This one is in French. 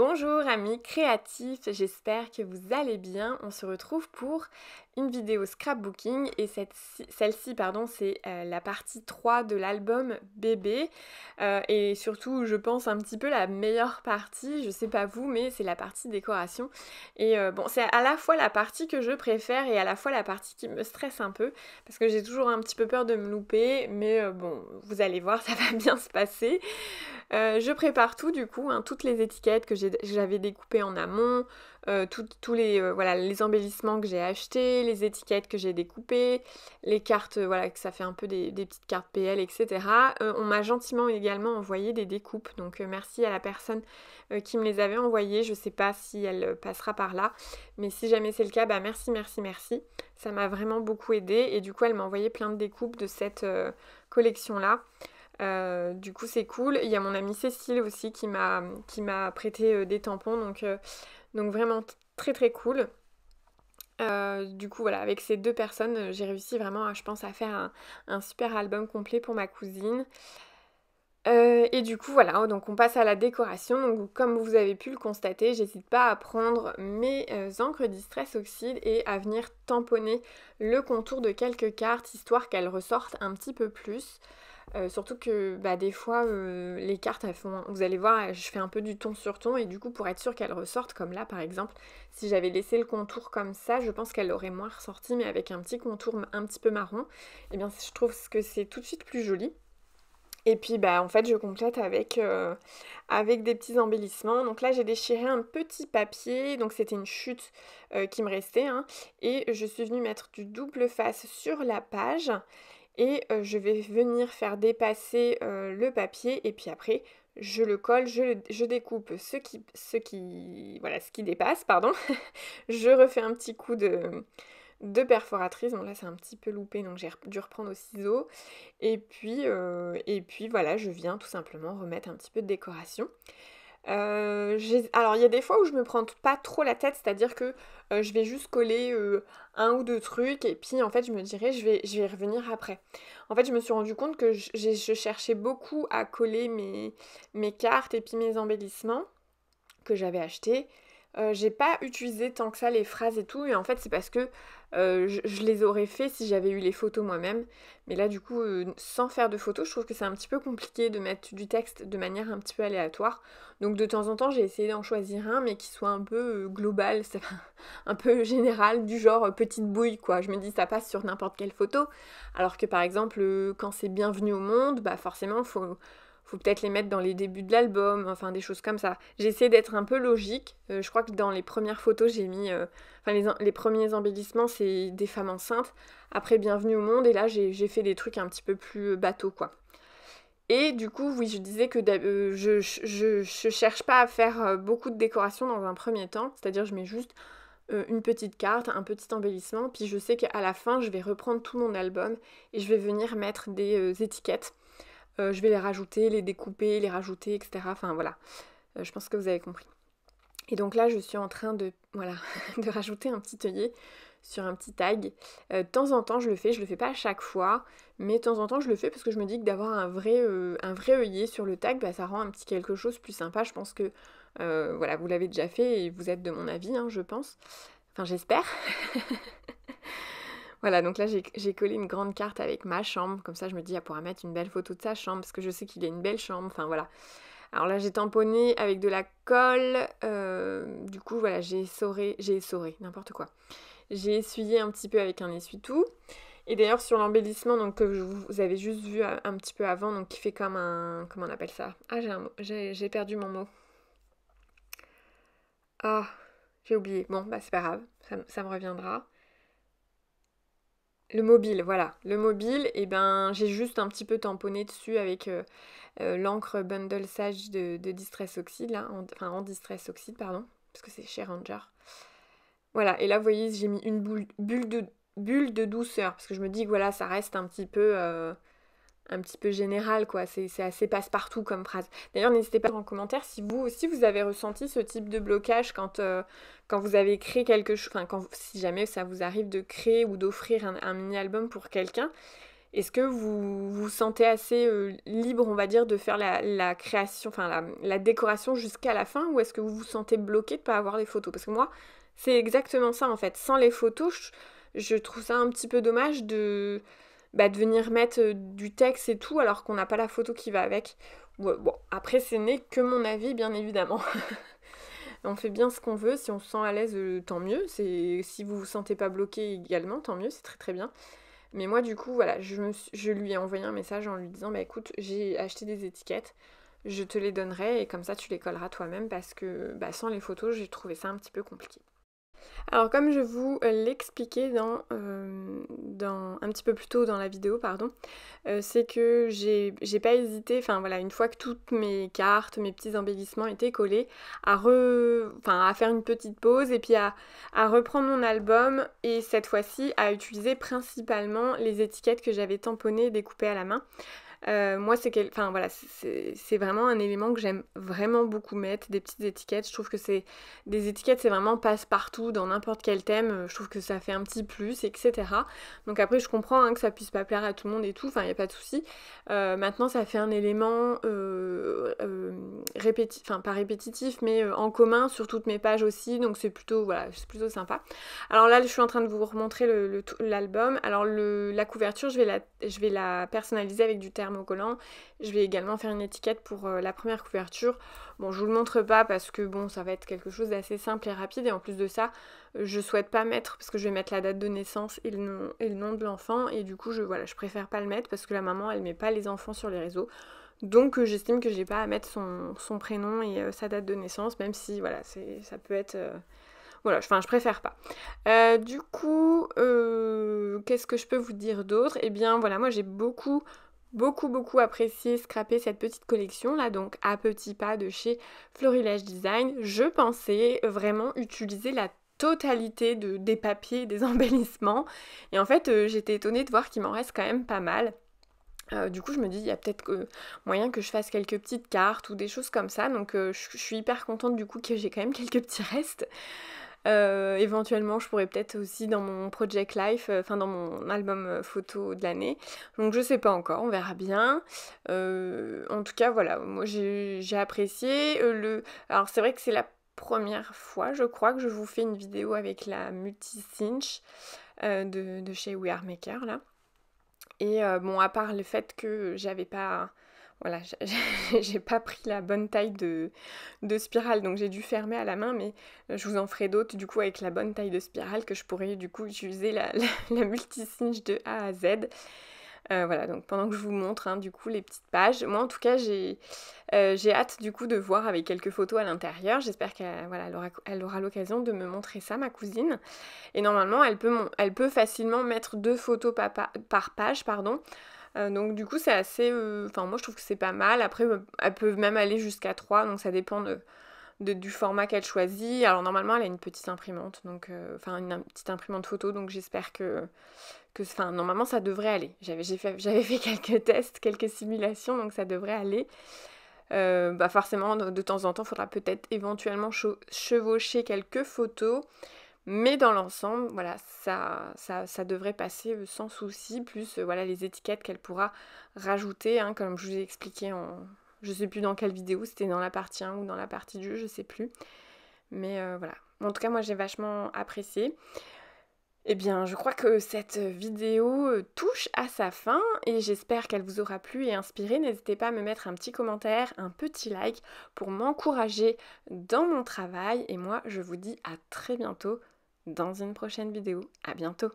Bonjour amis créatifs, j'espère que vous allez bien. On se retrouve pour une vidéo scrapbooking et celle-ci c'est la partie 3 de l'album Bébé et surtout je pense un petit peu la meilleure partie, je sais pas vous mais c'est la partie décoration et bon c'est à la fois la partie que je préfère et à la fois la partie qui me stresse un peu parce que j'ai toujours un petit peu peur de me louper mais bon vous allez voir ça va bien se passer. Je prépare tout du coup, hein, toutes les étiquettes que j'avais découpées en amont, tous les, voilà, les embellissements que j'ai achetés, les étiquettes que j'ai découpées, les cartes, voilà, que ça fait un peu des petites cartes PL, etc. On m'a gentiment également envoyé des découpes, donc merci à la personne qui me les avait envoyées. Je sais pas si elle passera par là, mais si jamais c'est le cas, bah merci. Ça m'a vraiment beaucoup aidé et du coup elle m'a envoyé plein de découpes de cette collection-là. Du coup c'est cool. Il y a mon amie Cécile aussi qui m'a prêté des tampons, donc vraiment très très cool. Du coup voilà, avec ces deux personnes, j'ai réussi vraiment, je pense, à faire un super album complet pour ma cousine. Et du coup voilà, donc on passe à la décoration. Donc comme vous avez pu le constater, j'hésite pas à prendre mes encres Distress Oxide et à venir tamponner le contour de quelques cartes, histoire qu'elles ressortent un petit peu plus. Surtout que bah, des fois les cartes elles font, vous allez voir, je fais un peu du ton sur ton et du coup pour être sûre qu'elles ressortent, comme là par exemple, si j'avais laissé le contour comme ça, je pense qu'elle aurait moins ressorti, mais avec un petit contour un petit peu marron, et bien je trouve que c'est tout de suite plus joli. Et puis bah en fait je complète avec des petits embellissements. Donc là j'ai déchiré un petit papier, donc c'était une chute qui me restait, hein, et je suis venue mettre du double face sur la page. Et je vais venir faire dépasser le papier et puis après je le colle, je découpe ce qui dépasse, pardon. Je refais un petit coup de perforatrice, bon là c'est un petit peu loupé donc j'ai dû reprendre au ciseau. Et puis voilà, je viens tout simplement remettre un petit peu de décoration. Alors il y a des fois où je me prends pas trop la tête, c'est-à-dire que je vais juste coller un ou deux trucs et puis en fait je me dirais je vais y revenir après. En fait je me suis rendu compte que je cherchais beaucoup à coller mes cartes et puis mes embellissements que j'avais achetés. J'ai pas utilisé tant que ça les phrases et tout, et en fait c'est parce que je les aurais fait si j'avais eu les photos moi-même. Mais là du coup, sans faire de photos, je trouve que c'est un petit peu compliqué de mettre du texte de manière un petit peu aléatoire. Donc de temps en temps j'ai essayé d'en choisir un, mais qui soit un peu global, un peu général, du genre petite bouille quoi. Je me dis ça passe sur n'importe quelle photo. Alors que par exemple, quand c'est bienvenue au monde, bah forcément faut peut-être les mettre dans les débuts de l'album, enfin des choses comme ça. J'ai essayé d'être un peu logique. Je crois que dans les premières photos, j'ai mis... les premiers embellissements, c'est des femmes enceintes. Après, bienvenue au monde. Et là, j'ai fait des trucs un petit peu plus bateau, quoi. Et du coup, oui, je disais que je cherche pas à faire beaucoup de décoration dans un premier temps. C'est-à-dire, je mets juste une petite carte, un petit embellissement. Puis je sais qu'à la fin, je vais reprendre tout mon album et je vais venir mettre des étiquettes. Je vais les rajouter, les découper, les rajouter, etc. Enfin voilà, je pense que vous avez compris. Et donc là, je suis en train de, voilà, de rajouter un petit œillet sur un petit tag. De temps en temps, je le fais pas à chaque fois, mais de temps en temps, je le fais parce que je me dis que d'avoir un vrai œillet sur le tag, bah, ça rend un petit quelque chose plus sympa. Je pense que, voilà, vous l'avez déjà fait et vous êtes de mon avis, hein, je pense. Enfin, j'espère. Voilà, donc là j'ai collé une grande carte avec ma chambre, comme ça je me dis elle pourra mettre une belle photo de sa chambre, parce que je sais qu'il a une belle chambre, enfin voilà. Alors là j'ai tamponné avec de la colle, du coup voilà j'ai essoré, n'importe quoi. J'ai essuyé un petit peu avec un essuie-tout, et d'ailleurs sur l'embellissement donc que vous avez juste vu un petit peu avant, donc qui fait comme un... comment on appelle ça? Ah j'ai perdu mon mot. Ah, j'ai oublié, bon bah c'est pas grave, ça me reviendra. Le mobile, voilà. Le mobile, et ben j'ai juste un petit peu tamponné dessus avec l'encre Bundle Sage de Distress Oxide, là, en Distress Oxide, pardon, parce que c'est chez Ranger. Voilà, et là vous voyez, j'ai mis une bulle de douceur, parce que je me dis que voilà, ça reste un petit peu général, quoi. C'est assez passe-partout comme phrase. D'ailleurs, n'hésitez pas en commentaire si vous aussi vous avez ressenti ce type de blocage quand vous avez créé quelque chose, enfin, si jamais ça vous arrive de créer ou d'offrir un mini-album pour quelqu'un. Est-ce que vous vous sentez assez libre, on va dire, de faire la création, enfin la décoration jusqu'à la fin, ou est-ce que vous vous sentez bloqué de pas avoir les photos? Parce que moi, c'est exactement ça en fait. Sans les photos, je trouve ça un petit peu dommage de venir mettre du texte et tout alors qu'on n'a pas la photo qui va avec. Ouais, bon, après, ce n'est que mon avis, bien évidemment. On fait bien ce qu'on veut, si on se sent à l'aise, tant mieux. Si vous vous sentez pas bloqué également, tant mieux, c'est très très bien. Mais moi, du coup, voilà, je lui ai envoyé un message en lui disant, bah écoute, j'ai acheté des étiquettes, je te les donnerai et comme ça tu les colleras toi-même parce que sans les photos, j'ai trouvé ça un petit peu compliqué. Alors comme je vous l'expliquais un petit peu plus tôt dans la vidéo, pardon, c'est que j'ai pas hésité, enfin voilà, une fois que toutes mes cartes, mes petits embellissements étaient collés, à faire une petite pause et puis à reprendre mon album et cette fois-ci à utiliser principalement les étiquettes que j'avais tamponnées et découpées à la main. Moi, c'est vraiment un élément que j'aime vraiment beaucoup mettre, des petites étiquettes. Je trouve que des étiquettes, c'est vraiment passe-partout dans n'importe quel thème. Je trouve que ça fait un petit plus, etc. Donc après, je comprends que ça puisse pas plaire à tout le monde et tout, enfin, il n'y a pas de souci. Maintenant, ça fait un élément pas répétitif, mais en commun sur toutes mes pages aussi, donc c'est plutôt sympa. Alors là, je suis en train de vous remontrer l'album. Alors la couverture, je vais la personnaliser avec du thermocollant. Je vais également faire une étiquette pour la première couverture. Bon, je vous le montre pas parce que bon, ça va être quelque chose d'assez simple et rapide. Et en plus de ça, je souhaite pas mettre, parce que je vais mettre la date de naissance et le nom de l'enfant. Et du coup, je préfère pas le mettre parce que la maman, elle met pas les enfants sur les réseaux. Donc j'estime que j'ai pas à mettre son prénom et sa date de naissance, même si voilà, ça peut être... je préfère pas. Du coup, qu'est-ce que je peux vous dire d'autre? Eh bien voilà, moi j'ai beaucoup apprécié scraper cette petite collection là, donc à petits pas de chez Florilège Design. Je pensais vraiment utiliser la totalité des papiers, des embellissements. Et en fait, j'étais étonnée de voir qu'il m'en reste quand même pas mal. Du coup, je me dis, il y a peut-être moyen que je fasse quelques petites cartes ou des choses comme ça. Donc, je suis hyper contente du coup que j'ai quand même quelques petits restes. Éventuellement, je pourrais peut-être aussi dans mon Project Life, dans mon album photo de l'année. Donc, je sais pas encore, on verra bien. En tout cas, voilà, moi j'ai apprécié. Alors, c'est vrai que c'est la première fois, je crois, que je vous fais une vidéo avec la multi-cinch de chez We Are Maker, là. Et à part le fait que j'avais pas... Voilà, j'ai pas pris la bonne taille de spirale, donc j'ai dû fermer à la main, mais je vous en ferai d'autres du coup avec la bonne taille de spirale que je pourrais du coup utiliser la multi-cinch de A à Z. Voilà, donc pendant que je vous montre du coup les petites pages, moi en tout cas j'ai hâte du coup de voir avec quelques photos à l'intérieur. J'espère qu'elle aura l'occasion de me montrer ça, ma cousine. Et normalement elle peut facilement mettre 2 photos par page, pardon. Donc du coup c'est assez... moi je trouve que c'est pas mal. Après elle peut même aller jusqu'à 3, donc ça dépend du format qu'elle choisit. Alors normalement elle a une petite imprimante, donc une petite imprimante photo, donc j'espère que normalement ça devrait aller. J'avais fait quelques tests, quelques simulations, donc ça devrait aller. Forcément de temps en temps il faudra peut-être éventuellement chevaucher quelques photos. Mais dans l'ensemble, voilà, ça devrait passer sans souci, plus les étiquettes qu'elle pourra rajouter, comme je vous ai expliqué je sais plus dans quelle vidéo, c'était dans la partie 1 ou dans la partie 2, je sais plus. Mais voilà. En tout cas, moi j'ai vachement apprécié. Eh bien, je crois que cette vidéo touche à sa fin et j'espère qu'elle vous aura plu et inspiré. N'hésitez pas à me mettre un petit commentaire, un petit like pour m'encourager dans mon travail. Et moi, je vous dis à très bientôt dans une prochaine vidéo. À bientôt!